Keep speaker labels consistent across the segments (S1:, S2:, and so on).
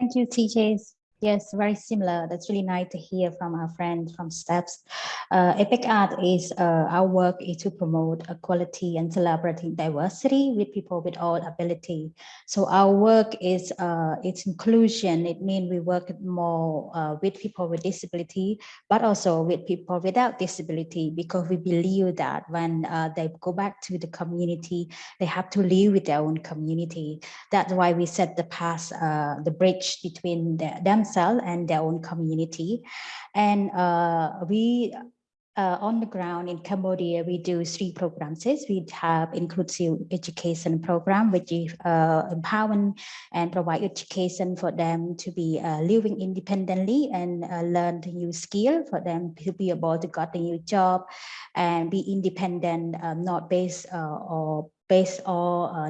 S1: Thank you, TJs. Yes, very similar. That's really nice to hear from our friends from STEPS. Epic Art is our work is to promote equality and celebrating diversity with people with all ability. So our work is it's inclusion. It means we work more with people with disability, but also with people without disability, because we believe that when they go back to the community, they have to live with their own community. That's why we set the path, the bridge between themselves and their own community. And we on the ground in Cambodia, we do 3 programs. We have inclusive education program, which is empowering and provide education for them to be living independently and learn the new skill for them to be able to get a new job and be independent, not based or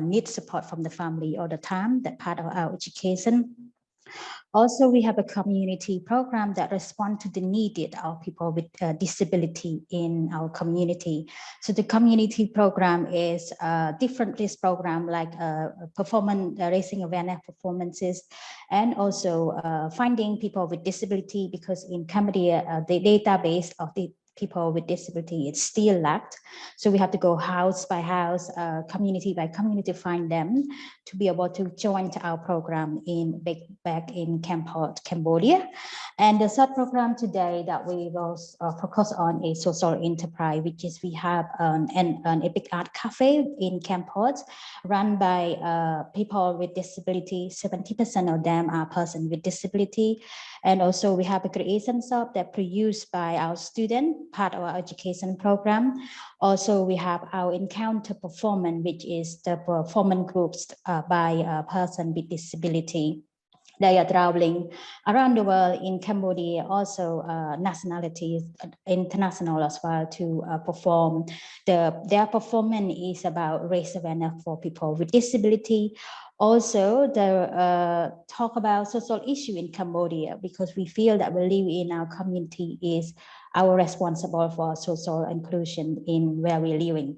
S1: need support from the family all the time. That part of our education. Also, we have a community program that responds to the needed of people with disability in our community. So the community program is different this program like performance, raising awareness performances, and also finding people with disability, because in Cambodia, the database of the people with disability is still lacked. So we have to go house by house, community by community, to find them to be able to join to our program back in Cambodia. And the third program today that we will focus on is social enterprise, which is we have an Epic Art Cafe in Cambodia run by people with disability. 70% of them are persons with disability. And also we have a creation shop that produced by our student, part of our education program. Also, we have our encounter performance, which is the performance groups by a person with disability. They are traveling around the world in Cambodia, also nationalities, international as well, to perform. Their performance is about raise awareness for people with disability. Also, the talk about social issue in Cambodia, because we feel that we live in our community is our responsible for social inclusion in where we're living.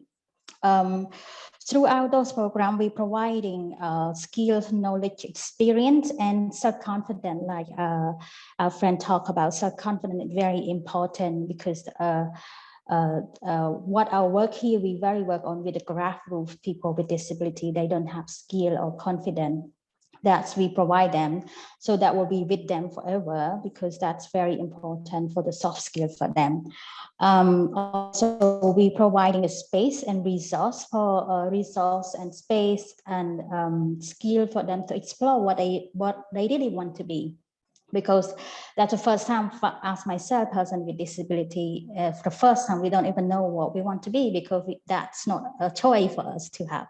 S1: Throughout those programs, we're providing skills, knowledge, experience, and self-confidence. Like our friend talked about, self-confidence is very important, because what our work here, we very work on with the grassroots people with disability. They don't have skill or confidence. That we provide them, so that will be with them forever, because that's very important for the soft skill for them. Also, we providing a space and resource for resource and space and skill for them to explore what they really want to be. Because that's the first time for us, myself, person with disability, for the first time, we don't even know what we want to be, because that's not a choice for us to have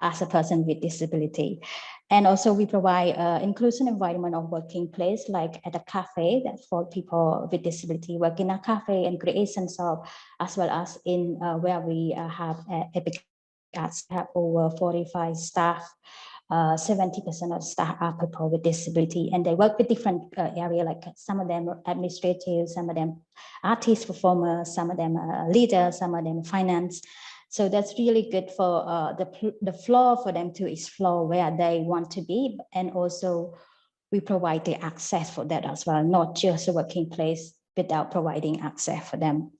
S1: as a person with disability. And also we provide inclusion environment of working place, like at a cafe that's for people with disability, work in a cafe and creation shop, as well as in where we have Epic Arts, have over 45 staff. 70% of staff are people with disability, and they work with different areas, like some of them are administrative, some of them artists, performers, some of them leaders, some of them finance. So that's really good for the floor for them to explore where they want to be. And also we provide the access for that as well, not just a working place without providing access for them.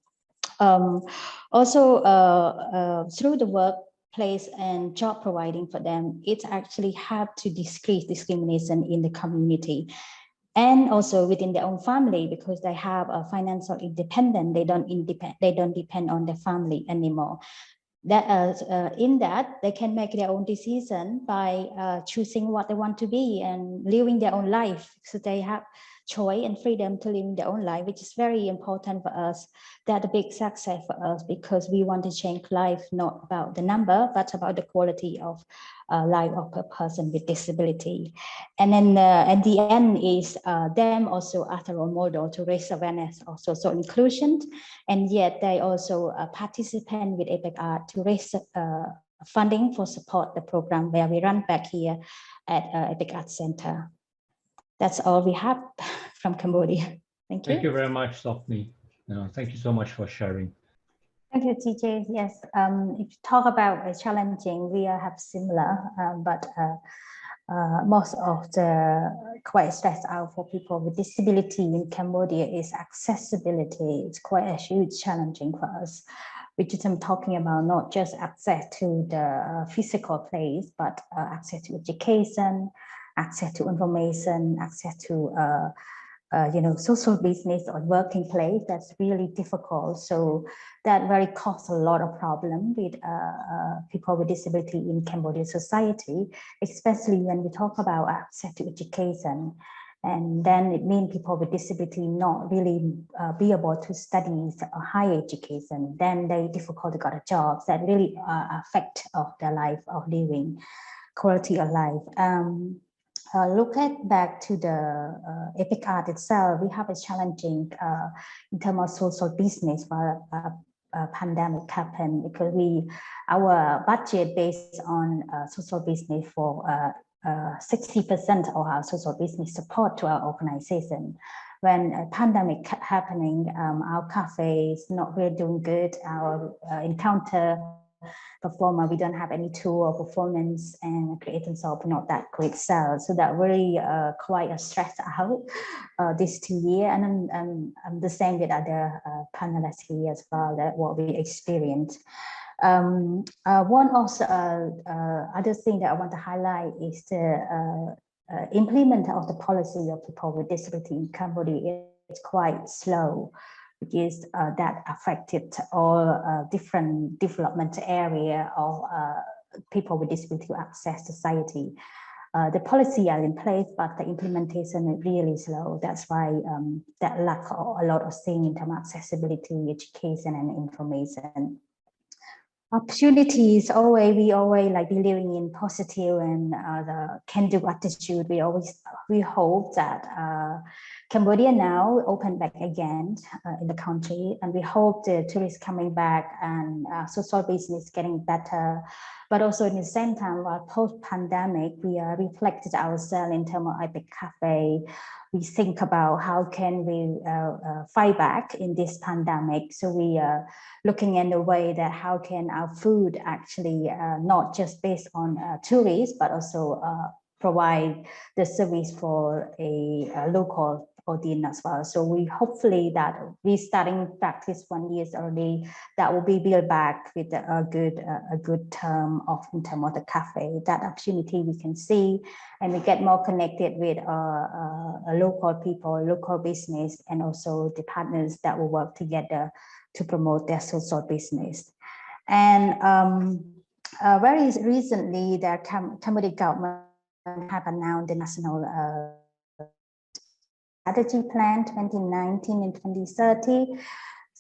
S1: Also, through the workplace and job providing for them, it actually help to decrease discrimination in the community. And also within their own family, because they have a financial independence, they don't depend on their family anymore. That in that they can make their own decision by choosing what they want to be and living their own life. So they have choice and freedom to live their own life, which is very important for us. That's a big success for us, because we want to change life, not about the number, but about the quality of life of a person with disability. And then at the end is them also as a role model to raise awareness of social inclusion. And yet they also participate with Epic Art to raise funding for support the program where we run back here at Epic Art Center. That's all we have from Cambodia. Thank you.
S2: Thank you very much, Sokny. Thank you so much for sharing.
S1: Thank you, TJ. Yes, if you talk about challenging, we have similar, but most of the quite stressed out for people with disability in Cambodia is accessibility. It's quite a huge challenging for us, which is I'm talking about not just access to the physical place, but access to education, access to information, access to social business or working place. That's really difficult. So that really causes a lot of problem with people with disability in Cambodian society, especially when we talk about access to education. And then it means people with disability not really be able to study a higher education. Then they difficult to get a job that really affect of their life of living, quality of life. Look at back to the Epic Art itself, we have a challenging in terms of social business for pandemic happened because our budget based on social business for 60% of our social business support to our organization. When a pandemic happening, our cafe is not really doing good. Our encounter performer, we don't have any tool or performance, and creating software not that great sales. So that really quite a stress out this 2 years. And I'm the same with other panelists here as well, that what we experienced. One also other thing that I want to highlight is the implement of the policy of people with disability in Cambodia is quite slow, because that affected all different development area of people with disability to access society. The policy are in place, but the implementation is really slow. That's why that lack a lot of things in terms of accessibility, education, and information. Opportunities, we always like believing in positive and the can-do attitude. We hope that Cambodia now open back again in the country, and we hope the tourists coming back and social business getting better. But also in the same time, while post-pandemic, we reflected ourselves in terms of Epic Cafe. We think about how can we fight back in this pandemic. So we are looking in the way that how can our food actually not just based on tourists, but also provide the service for a local audience as well. So we hopefully that we starting practice 1 year already, that will be built back with a good term of in terms of the cafe. That opportunity we can see, and we get more connected with local people, local business, and also the partners that will work together to promote their social business. And very recently, the Cambodia government have announced the national strategy plan 2019 and 2030.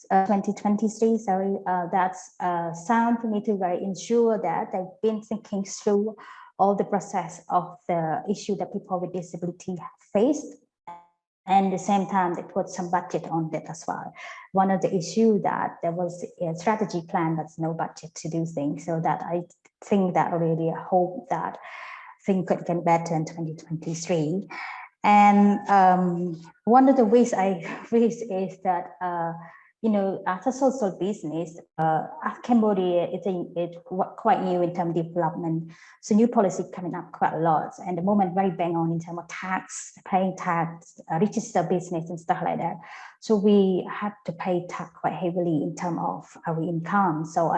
S1: 2023, sorry, that's sound for me to very ensure that they've been thinking through all the process of the issue that people with disability faced, and at the same time they put some budget on that as well. One of the issues that there was a strategy plan that's no budget to do things, so that I think that really hope that things could get better in 2023. And one of the ways I wish is that as a social business, Cambodia it's quite new in terms of development. So new policy coming up quite a lot, and the moment very bang on in terms of tax, paying tax, register business and stuff like that. So we have to pay tax quite heavily in terms of our income. So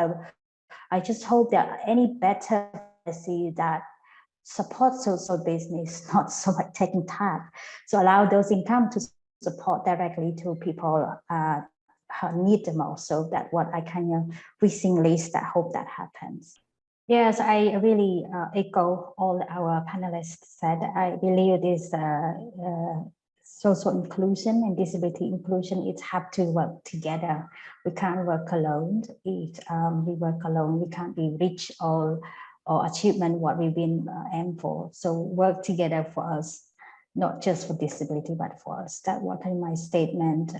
S1: I just hope that any better policy that support social business, not so much taking tax, so allow those income to support directly to people need the most. So that what I kind of wishing list that hope that happens. Yes, I really echo all our panelists said. I believe this social inclusion and disability inclusion, it have to work together. We can't work alone. If we work alone, we can't be rich or achievement what we've been aimed for. So work together for us, not just for disability, but for us. That what in my statement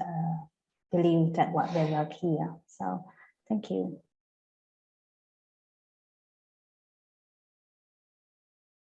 S1: believe that what they work here. So thank you.